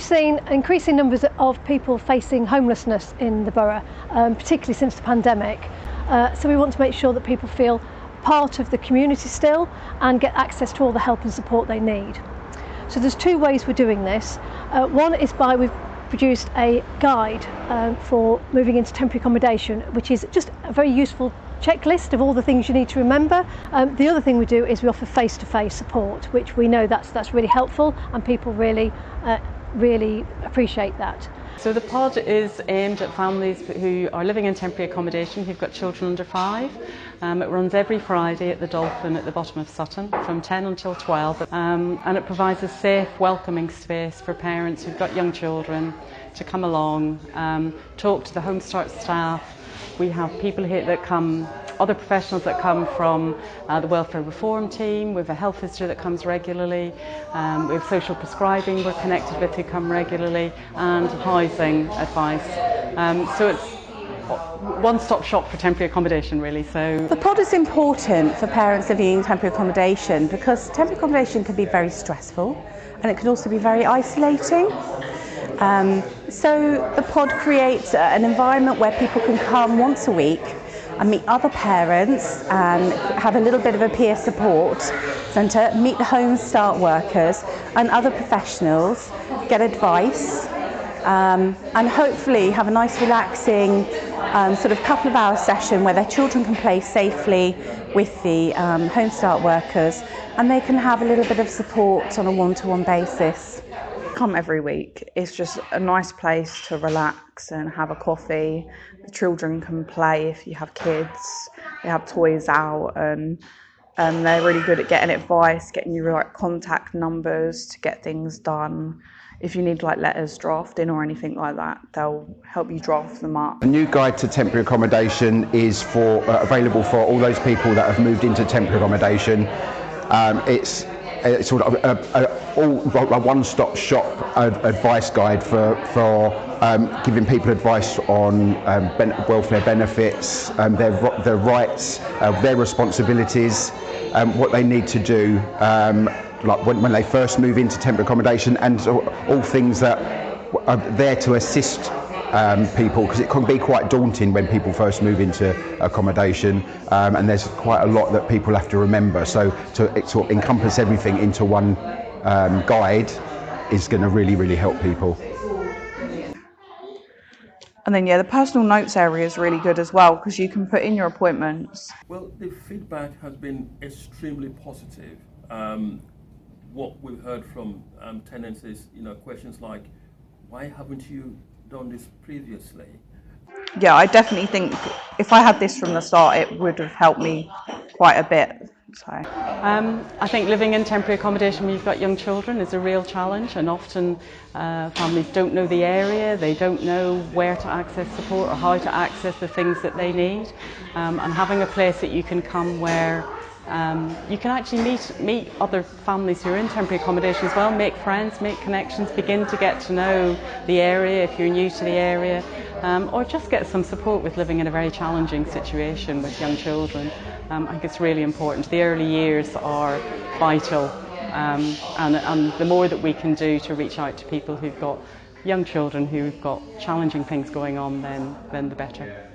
seen increasing numbers of people facing homelessness in the borough, particularly since the pandemic. So we want to make sure that people feel part of the community still and get access to all the help and support they need. So there's two ways we're doing this. One is we've produced a guide for moving into temporary accommodation, which is just a very useful checklist of all the things you need to remember. The other thing we do is we offer face-to-face support, which we know that's really helpful, and people really appreciate that. So the pod is aimed at families who are living in temporary accommodation who've got children under 5. It runs every Friday at the Dolphin at the bottom of Sutton from 10 until 12, and it provides a safe, welcoming space for parents who've got young children to come along, talk to the Home Start staff. We have people here that come, other professionals that come from the welfare reform team. We have a health visitor that comes regularly. We have social prescribing we're connected with who come regularly, and housing advice. So it's one-stop shop for temporary accommodation, really. So the pod is important for parents living in temporary accommodation because temporary accommodation can be very stressful and it can also be very isolating. So the pod creates an environment where people can come once a week and meet other parents and have a little bit of a peer support centre, meet the Home Start workers and other professionals, get advice, and hopefully have a nice relaxing sort of couple of hour session where their children can play safely with the Home Start workers, and they can have a little bit of support on a one-to-one basis. Come every week. It's just a nice place to relax and have a coffee. The children can play if you have kids. They have toys out, and they're really good at getting advice, getting you right contact numbers to get things done. If you need like letters drafting or anything like that, they'll help you draft them up. A new guide to temporary accommodation is available for all those people that have moved into temporary accommodation. It's sort of a one-stop shop advice guide for giving people advice on welfare benefits, their rights, their responsibilities, what they need to do like when they first move into temporary accommodation, and all things that are there to assist people, because it can be quite daunting when people first move into accommodation, and there's quite a lot that people have to remember. So to sort of encompass everything into one guide is going to really help people. And then the personal notes area is really good as well, because you can put in your appointments. Well, the feedback has been extremely positive. What we've heard from tenants is, questions like, why haven't you done this previously? Yeah, I definitely think if I had this from the start, it would have helped me quite a bit. So I think living in temporary accommodation when you've got young children is a real challenge, and often families don't know the area, they don't know where to access support or how to access the things that they need, and having a place that you can come where you can actually meet other families who are in temporary accommodation as well, make friends, make connections, begin to get to know the area if you're new to the area, or just get some support with living in a very challenging situation with young children. I think it's really important. The early years are vital, and the more that we can do to reach out to people who've got young children who've got challenging things going on, then the better.